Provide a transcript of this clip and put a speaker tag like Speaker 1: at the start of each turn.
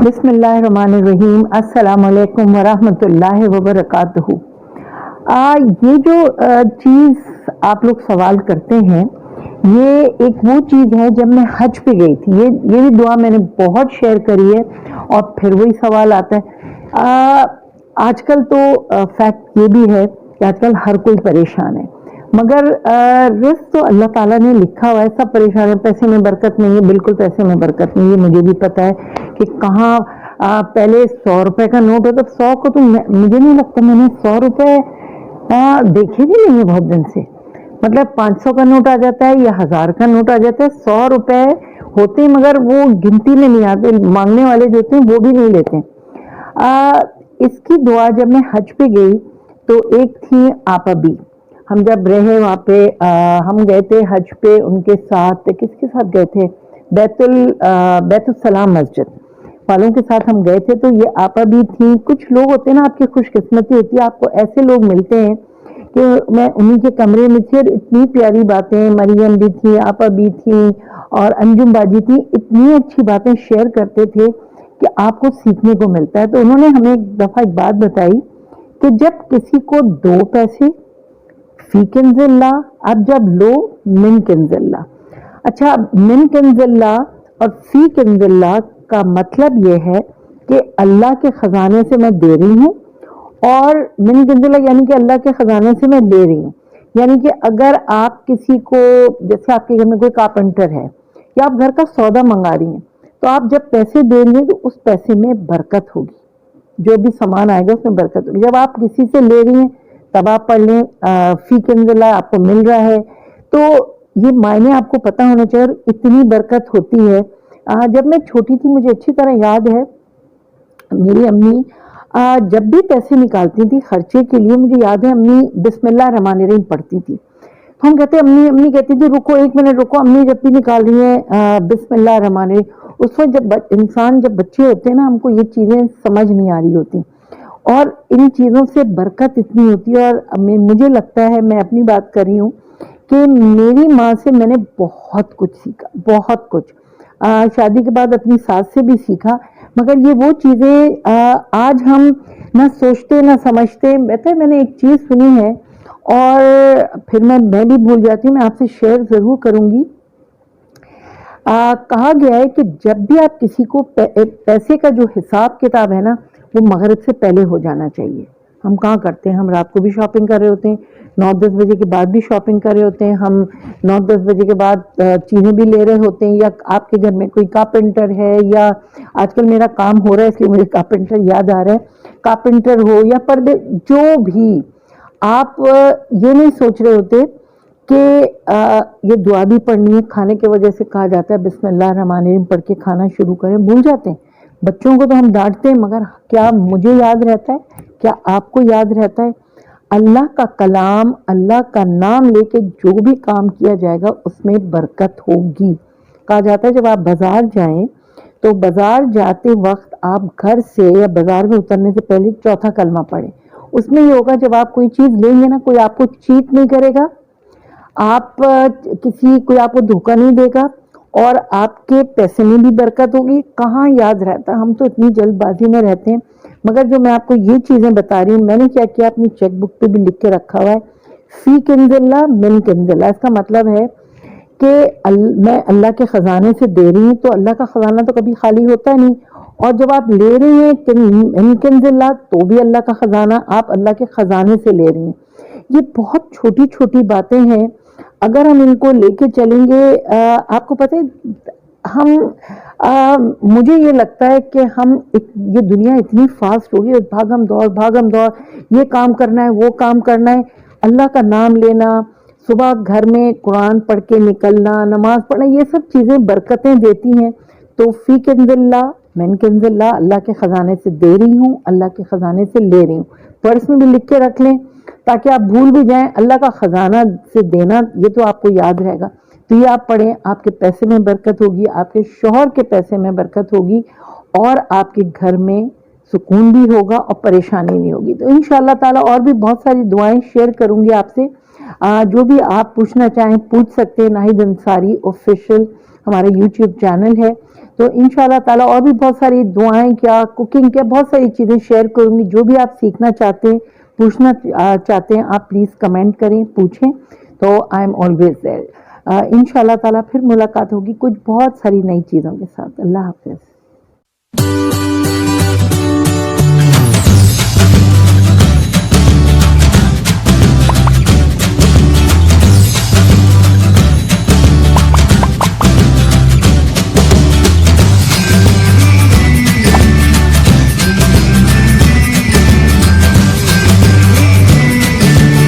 Speaker 1: بسم اللہ الرحمن الرحیم، السلام علیکم ورحمۃ اللہ وبرکاتہ۔ یہ جو چیز آپ لوگ سوال کرتے ہیں، یہ ایک وہ چیز ہے جب میں حج پہ گئی تھی، یہ بھی دعا میں نے بہت شیئر کری ہے، اور پھر وہی سوال آتا ہے۔ آج کل تو فیکٹ یہ بھی ہے کہ آج کل ہر کوئی پریشان ہے، مگر رزق تو اللہ تعالیٰ نے لکھا ہوا ہے، سب پریشان ہے۔ پیسے میں برکت نہیں ہے، بالکل پیسے میں برکت نہیں ہے، مجھے بھی پتا ہے کہ کہاں پہلے 100 روپے کا نوٹ ہوتا، 100 کو تو مجھے نہیں لگتا میں نے 100 روپے دیکھے بھی نہیں ہے بہت دن سے۔ مطلب 500 کا نوٹ آ جاتا ہے یا 1000 کا نوٹ آ جاتا ہے، 100 روپے ہوتے مگر وہ گنتی میں نہیں آتے، مانگنے والے جو ہوتے ہیں وہ بھی نہیں لیتے۔ اس کی دعا جب میں حج پہ گئی تو ایک تھی آپا بھی، ہم جب رہے وہاں پہ، ہم گئے تھے حج پہ ان کے ساتھ، کس کے ساتھ گئے تھے؟ بیت السلام مسجد والوں کے ساتھ ہم گئے تھے۔ تو یہ آپا بھی تھی، کچھ لوگ ہوتے ہیں نا، آپ کی خوش قسمتی ہوتی ہے، آپ کو ایسے لوگ ملتے ہیں کہ میں انہی کے کمرے میں تھی، اور اتنی پیاری باتیں، مریم بھی تھی، آپا بھی تھی، اور انجم باجی تھی، اتنی اچھی باتیں شیئر کرتے تھے کہ آپ کو سیکھنے کو ملتا ہے۔ تو انہوں نے ہمیں ایک دفعہ ایک بات بتائی کہ جب کسی کو 2 پیسے فی کنز اللہ، اب جب لو من کنز اللہ، اچھا من کنز اللہ اور فی کنز اللہ کا مطلب یہ ہے کہ اللہ کے خزانے سے میں دے رہی ہوں، اور من کنز اللہ یعنی کہ اللہ کے خزانے سے میں لے رہی ہوں۔ یعنی کہ اگر آپ کسی کو، جیسے آپ کے گھر میں کوئی کارپینٹر ہے یا آپ گھر کا سودا منگا رہی ہیں، تو آپ جب پیسے دے رہی ہیں تو اس پیسے میں برکت ہوگی، جو بھی سامان آئے گا اس میں برکت ہوگی۔ جب آپ کسی سے لے رہی ہیں تب آپ پڑھ لیں فی کنز اللہ، آپ کو مل رہا ہے، تو یہ معنی آپ کو پتا ہونا چاہیے، اور اتنی برکت ہوتی ہے۔ جب میں چھوٹی تھی مجھے اچھی طرح یاد ہے، میری امی جب بھی پیسے نکالتی تھی خرچے کے لیے، مجھے یاد ہے امی بسم اللہ الرحمن الرحیم پڑھتی تھی۔ تو ہم کہتے امی کہتی تھی رکو 1 منٹ رکو، امی جب بھی نکال رہی ہیں بسم اللہ الرحمن الرحیم۔ اس وقت جب انسان جب بچے ہوتے ہیں نا، ہم کو یہ چیزیں سمجھ نہیں آ رہی ہوتی، اور ان چیزوں سے برکت اتنی ہوتی ہے۔ اور مجھے لگتا ہے، میں اپنی بات کر رہی ہوں کہ میری ماں سے میں نے بہت کچھ سیکھا، بہت کچھ، شادی کے بعد اپنی ساس سے بھی سیکھا، مگر یہ وہ چیزیں آج ہم نہ سوچتے نہ سمجھتے۔ میں نے ایک چیز سنی ہے، اور پھر میں بھی بھول جاتی ہوں، میں آپ سے شیئر ضرور کروں گی۔ کہا گیا ہے کہ جب بھی آپ کسی کو پیسے کا جو حساب کتاب ہے نا، وہ مغرب سے پہلے ہو جانا چاہیے۔ ہم کہاں کرتے ہیں، ہم رات کو بھی شاپنگ کر رہے ہوتے ہیں، 9-10 بجے کے بعد بھی شاپنگ کر رہے ہوتے ہیں، ہم 9-10 بجے کے بعد چیزیں بھی لے رہے ہوتے ہیں، یا آپ کے گھر میں کوئی کارپینٹر ہے، یا آج کل میرا کام ہو رہا ہے اس لیے مجھے کارپینٹر یاد آ رہا ہے، کارپینٹر ہو یا پردے، جو بھی آپ یہ نہیں سوچ رہے ہوتے کہ یہ دعا بھی پڑھنی ہے۔ کھانے کی وجہ سے کہا جاتا ہے بسم اللہ الرحمن الرحیم پڑھ کے کھانا شروع کریں، بھول جاتے ہیں۔ بچوں کو تو ہم ڈانٹتے ہیں، مگر کیا مجھے یاد رہتا ہے؟ کیا آپ کو یاد رہتا ہے؟ اللہ کا کلام، اللہ کا نام لے کے جو بھی کام کیا جائے گا اس میں برکت ہوگی۔ کہا جاتا ہے جب آپ بازار جائیں تو بازار جاتے وقت آپ گھر سے یا بازار میں اترنے سے پہلے 4تھا کلمہ پڑھیں۔ اس میں یہ ہوگا جب آپ کوئی چیز لیں گے نا، کوئی آپ کو چیٹ نہیں کرے گا، کوئی آپ کو دھوکہ نہیں دے گا، اور آپ کے پیسے میں بھی برکت ہوگی۔ کہاں یاد رہتا، ہم تو اتنی جلد بازی میں رہتے ہیں۔ مگر جو میں آپ کو یہ چیزیں بتا رہی ہوں، میں نے کیا کیا، اپنی چیک بک پہ بھی لکھ کے رکھا ہوا ہے، فی کنز اللہ من کنز اللہ۔ اس کا مطلب ہے کہ میں اللہ کے خزانے سے دے رہی ہوں، تو اللہ کا خزانہ تو کبھی خالی ہوتا نہیں، اور جب آپ لے رہی ہیں من کنز اللہ، تو بھی اللہ کا خزانہ، آپ اللہ کے خزانے سے لے رہی ہیں۔ یہ بہت چھوٹی چھوٹی باتیں ہیں، اگر ہم ان کو لے کے چلیں گے، آپ کو پتہ ہے، مجھے یہ لگتا ہے کہ یہ دنیا اتنی فاسٹ ہوگی، بھاگم دوڑ، یہ کام کرنا ہے، وہ کام کرنا ہے، اللہ کا نام لینا، صبح گھر میں قرآن پڑھ کے نکلنا، نماز پڑھنا، یہ سب چیزیں برکتیں دیتی ہیں۔ تو فی کنز اللہ من کنز اللہ، اللہ کے خزانے سے دے رہی ہوں، اللہ کے خزانے سے لے رہی ہوں۔ پرس میں بھی لکھ کے رکھ لیں تاکہ آپ بھول بھی جائیں، اللہ کا خزانہ سے دینا، یہ تو آپ کو یاد رہے گا۔ تو یہ آپ پڑھیں، آپ کے پیسے میں برکت ہوگی، آپ کے شوہر کے پیسے میں برکت ہوگی، اور آپ کے گھر میں سکون بھی ہوگا اور پریشانی نہیں ہوگی۔ تو انشاءاللہ تعالیٰ اور بھی بہت ساری دعائیں شیئر کروں گی آپ سے، جو بھی آپ پوچھنا چاہیں پوچھ سکتے ہیں۔ ناہید انصاری آفیشیل ہمارا یوٹیوب چینل ہے. تو انشاءاللہ تعالیٰ اور بھی بہت ساری دعائیں کیا کوکنگ کیا بہت ساری چیزیں شیئر کروں گی. جو بھی آپ سیکھنا چاہتے ہیں پوچھنا چاہتے ہیں آپ پلیز کمنٹ کریں پوچھیں. تو آئی ایم آلویز دیر. انشاءاللہ تعالیٰ پھر ملاقات ہوگی کچھ بہت ساری نئی چیزوں کے ساتھ. اللہ حافظ.